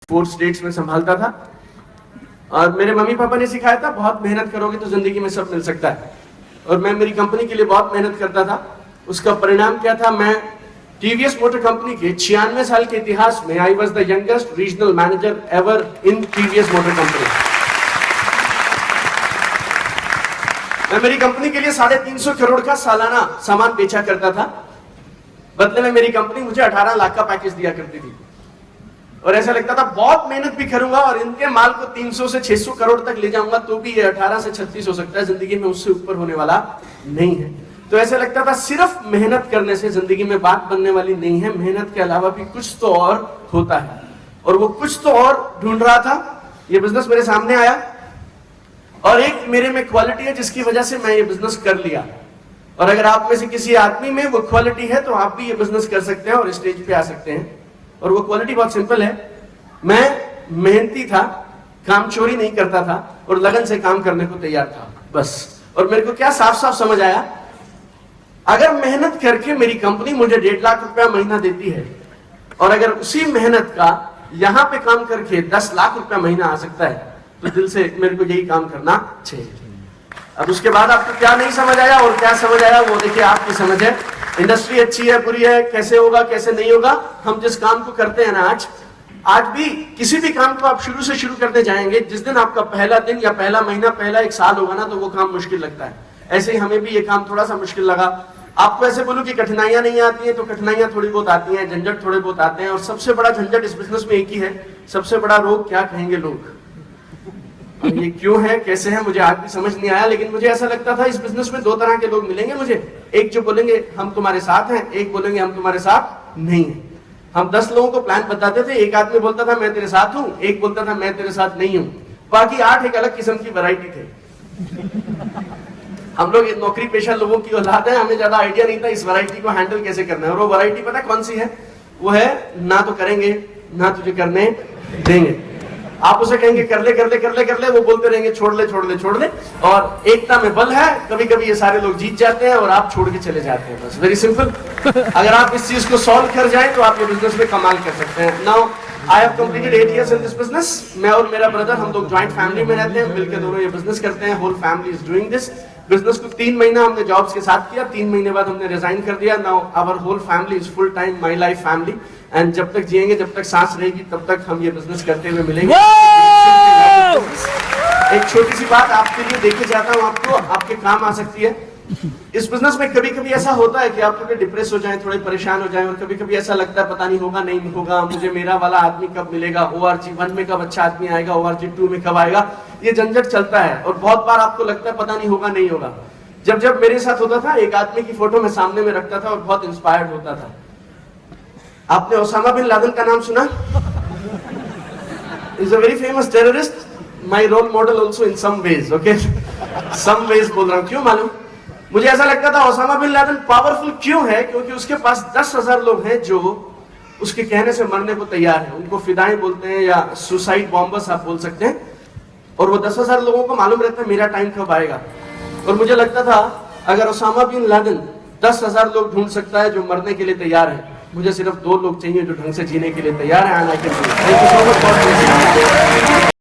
4 states में संभालता था। और मेरे मम्मी पापा ने सिखाया था बहुत मेहनत करोगे तो जिंदगी में सब मिल सकता है। और मैं मेरी कंपनी के लिए बहुत मेहनत करता था। उसका परिणाम क्या था, मैं टीवीएस मोटर कंपनी के 96 साल के इतिहास में I was the youngest regional manager ever in TVS motor company. मैं मेरी कंपनी के लिए 350 करोड़ का सालाना सामान बेचा करता था। बदले में मेरी कंपनी मुझे 18 लाख का पैकेज दिया करती थी। और ऐसा लगता था बहुत मेहनत भी करूंगा और इनके माल को 300 से 600 करोड़ तक ले जाऊंगा तो भी ये 18 से 36 हो सकता है, जिंदगी में उससे ऊपर होने वाला नहीं है। तो ऐसा लगता था सिर्फ मेहनत करने से जिंदगी में बात बनने वाली नहीं है, मेहनत के अलावा भी कुछ तो और होता है। और वो कुछ तो और ढूंढ रहा था। ये बिजनेस मेरे सामने आया और एक मेरे में क्वालिटी है जिसकी वजह से मैं ये बिजनेस कर लिया। और अगर आप में से किसी आदमी में वो क्वालिटी है तो आप भी ये बिजनेस कर सकते हैं और स्टेज पे आ सकते हैं। और वो क्वालिटी बहुत सिंपल है, मैं मेहनती था, काम चोरी नहीं करता था और लगन से काम करने को तैयार था, बस। और मेरे को क्या साफ साफ समझ आया, अगर मेहनत करके मेरी कंपनी मुझे 1.5 लाख रुपया महीना देती है और अगर उसी मेहनत का यहां पे काम करके 10 लाख रुपया महीना आ सकता है तो दिल से मेरे को यही काम करना चाहिए। अब उसके बाद आपको क्या नहीं समझ आया और क्या समझ आया वो देखिए आपकी समझ है। इंडस्ट्री अच्छी है बुरी है, कैसे होगा कैसे नहीं होगा, हम जिस काम को करते हैं ना आज भी किसी भी काम को आप शुरू से शुरू करने जाएंगे, जिस दिन आपका पहला दिन या पहला महीना पहला 1 साल होगा ना तो वो काम मुश्किल लगता है। ऐसे ही हमें भी ये काम थोड़ा सा मुश्किल लगा। आपको ऐसे बोलूं कि कठिनाइयां नहीं आती हैं तो कठिनाइयां थोड़ी बहुत आती हैं, झंझट थोड़े बहुत आते हैं। और सबसे बड़ा झंझट इस बिजनेस में एक ही है, सबसे बड़ा रोग क्या कहेंगे लोग। ये क्यों है कैसे है मुझे आज भी समझ नहीं आया, लेकिन मुझे ऐसा लगता था इस बिजनेस में 2 तरह के लोग मिलेंगे मुझे। एक जो बोलेंगे हम तुम्हारे साथ हैं, एक बोलेंगे हम तुम्हारे साथ नहीं है। हम 10 लोगों को प्लान बताते थे, एक आदमी बोलता था मैं तेरे साथ हूं, एक बोलता था मैं तेरे साथ नहीं हूं, बाकी 8 एक अलग किस्म की वैरायटी थे। हम लोग नौकरी पेशा लोगों की औलाद है, हमें ज्यादा आइडिया नहीं था इस वैरायटी को हैंडल कैसे करना है। और वो वैरायटी पता कौन सी है, वो है ना तो करेंगे ना तुझे करने देंगे। आप उसे कहेंगे कर ले कर ले कर ले कर ले, वो बोलते रहेंगे छोड़ ले छोड़ ले छोड़ ले। और एकता में बल है, कभी कभी ये सारे लोग जीत जाते हैं और आप छोड़ के चले जाते हैं, बस वेरी सिंपल। अगर आप इस चीज को सॉल्व कर जाए तो आप ये बिजनेस में कमाल कर सकते हैं। Now I have completed 8 years in this business. मैं और मेरा ब्रदर हम लोग ज्वाइंट फैमिली में रहते हैं, मिलकर दोनों ये बिजनेस करते हैं। Whole family is doing this business को 3 महीना हमने जॉब्स के साथ किया, 3 महीने बाद हमने रिजाइन कर दिया। Now our whole family is full time my life family and जब तक जिएंगे जब तक सांस रहेगी तब तक हम ये बिजनेस करते हुए मिलेंगे। एक छोटी सी बात आपके लिए देखे जाता हूँ, आपको आपके काम आ सकती है। इस बिजनेस में कभी कभी ऐसा होता है कि आप थोड़े डिप्रेस हो जाएं, थोड़े परेशान हो जाएं और कभी कभी ऐसा लगता है पता नहीं होगा नहीं होगा, मुझे मेरा वाला आदमी कब मिलेगा, ORG 1 में कब अच्छा आदमी आएगा, ORG 2 में कब आएगा, ये झंझट चलता है। और बहुत बार आपको लगता है पता नहीं होगा नहीं होगा। जब जब मेरे साथ होता था, एक आदमी की फोटो मैं सामने में रखता था और बहुत इंस्पायर्ड होता था। आपने ओसामा बिन लादेन का नाम सुना? Is a very famous terrorist, my role model also in some ways, okay some ways बोल रहा हूं। क्यों मालूम? मुझे ऐसा लगता था ओसामा बिन लादेन पावरफुल क्यों है, क्योंकि उसके पास 10,000 लोग हैं जो उसके कहने से मरने को तैयार है। उनको फिदाएं बोलते हैं या सुसाइड बॉम्बर्स आप बोल सकते हैं। और वो 10,000 लोगों को मालूम रहता है मेरा टाइम कब आएगा। और मुझे लगता था अगर ओसामा बिन लादेन 10,000 लोग ढूंढ सकता है जो मरने के लिए तैयार है, मुझे सिर्फ 2 लोग चाहिए जो ढंग से जीने के लिए तैयार है। Thank you so much.